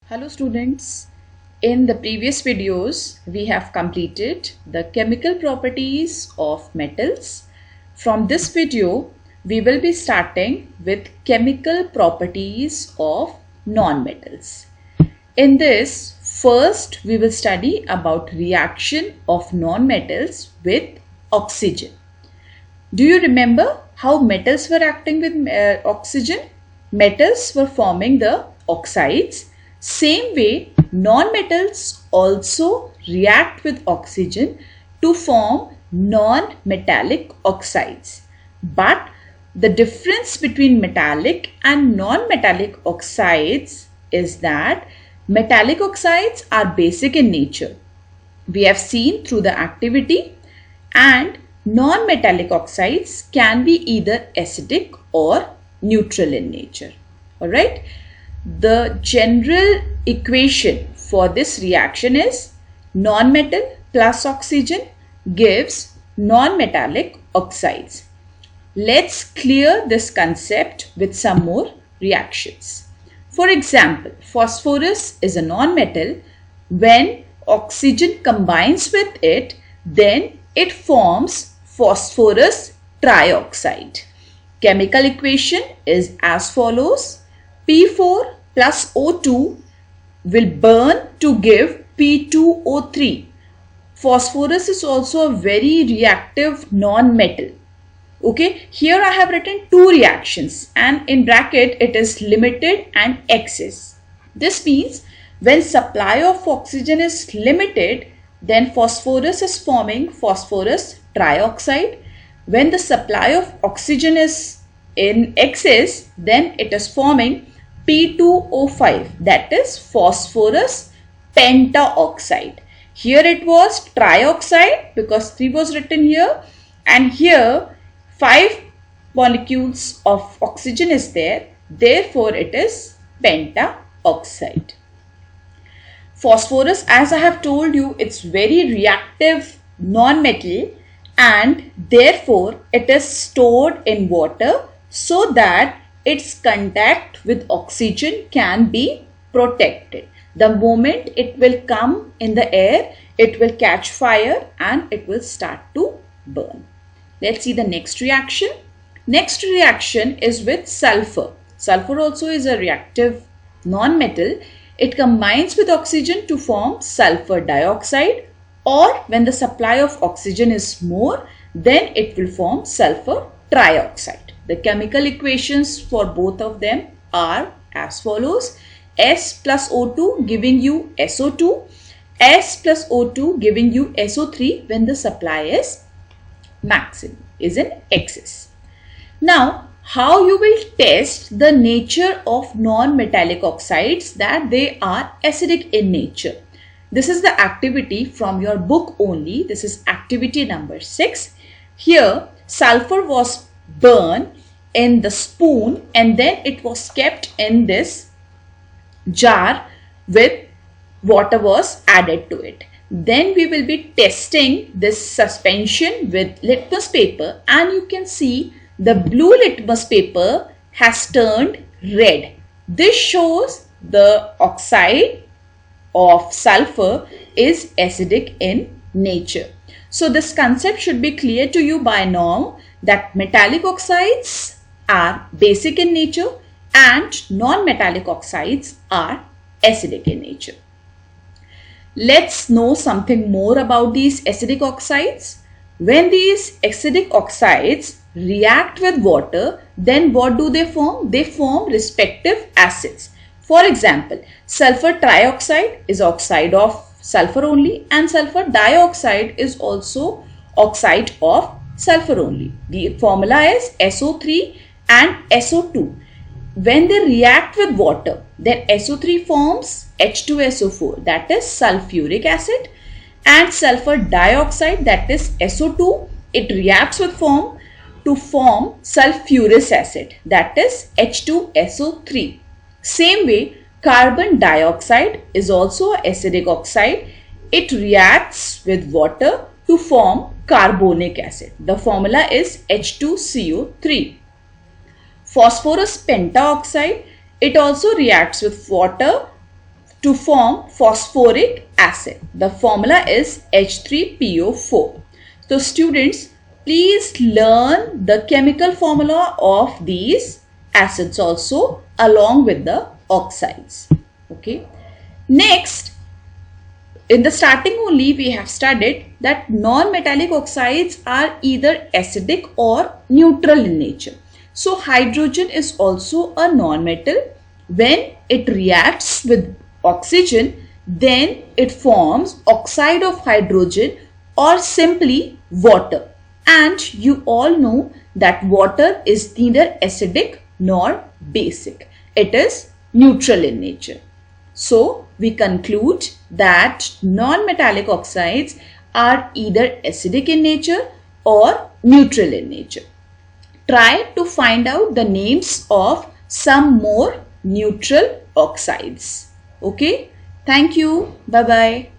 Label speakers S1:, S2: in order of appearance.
S1: Hello students, in the previous videos we have completed the chemical properties of metals. From this video we will be starting with chemical properties of non-metals. In this, first we will study about reaction of non-metals with oxygen. Do you remember how metals were acting with oxygen? Metals were forming the oxides. Same way, non-metals also react with oxygen to form non-metallic oxides. But the difference between metallic and non-metallic oxides is that metallic oxides are basic in nature. We have seen through the activity, and non-metallic oxides can be either acidic or neutral in nature. Alright. The general equation for this reaction is non-metal plus oxygen gives non-metallic oxides. Let's clear this concept with some more reactions. For example, phosphorus is a non-metal. When oxygen combines with it, then it forms phosphorus trioxide. Chemical equation is as follows. P4 plus O2 will burn to give P2O3. Phosphorus is also a very reactive non-metal. Okay, here I have written two reactions and in bracket it is limited and excess. This means when supply of oxygen is limited, then phosphorus is forming phosphorus trioxide. When the supply of oxygen is in excess, then it is forming P2O5, that is phosphorus pentaoxide. Here it was trioxide because 3 was written here, and here 5 molecules of oxygen is there, therefore it is pentaoxide. Phosphorus, as I have told you, it's very reactive non-metal and therefore it is stored in water so that its contact with oxygen can be protected. The moment it will come in the air, it will catch fire and it will start to burn. Let's see the next reaction. Next reaction is with sulfur. Sulfur also is a reactive non-metal. It combines with oxygen to form sulfur dioxide, or when the supply of oxygen is more, then it will form sulfur trioxide. The chemical equations for both of them are as follows. S plus O2 giving you SO2. S plus O2 giving you SO3 when the supply is maximum, is in excess. Now, how you will test the nature of non-metallic oxides, that they are acidic in nature. This is the activity from your book only. This is activity number 6. Here, sulfur was burned in the spoon and then it was kept in this jar with water was added to it. Then we will be testing this suspension with litmus paper, and you can see the blue litmus paper has turned red. This shows the oxide of sulfur is acidic in nature. So this concept should be clear to you by now, that metallic oxides are basic in nature and non-metallic oxides are acidic in nature. Let's know something more about these acidic oxides. When these acidic oxides react with water, then what do they form? They form respective acids. For example, sulfur trioxide is oxide of sulfur only, and sulfur dioxide is also oxide of sulfur only. The formula is SO3 and SO2. When they react with water, then SO3 forms H2SO4, that is sulfuric acid, and sulfur dioxide, that is SO2, it reacts with form to form sulfurous acid, that is H2SO3. Same way, carbon dioxide is also an acidic oxide. It reacts with water to form carbonic acid. The formula is H2CO3. Phosphorus pentaoxide, it also reacts with water to form phosphoric acid. The formula is H3PO4. So students, please learn the chemical formula of these acids also along with the oxides. Okay. Next, in the starting only we have studied that non-metallic oxides are either acidic or neutral in nature. So hydrogen is also a non-metal. When it reacts with oxygen, then it forms oxide of hydrogen or simply water. And you all know that water is neither acidic nor basic. It is neutral in nature. So we conclude that non-metallic oxides are either acidic in nature or neutral in nature. Try to find out the names of some more neutral oxides. Okay. Thank you. Bye-bye.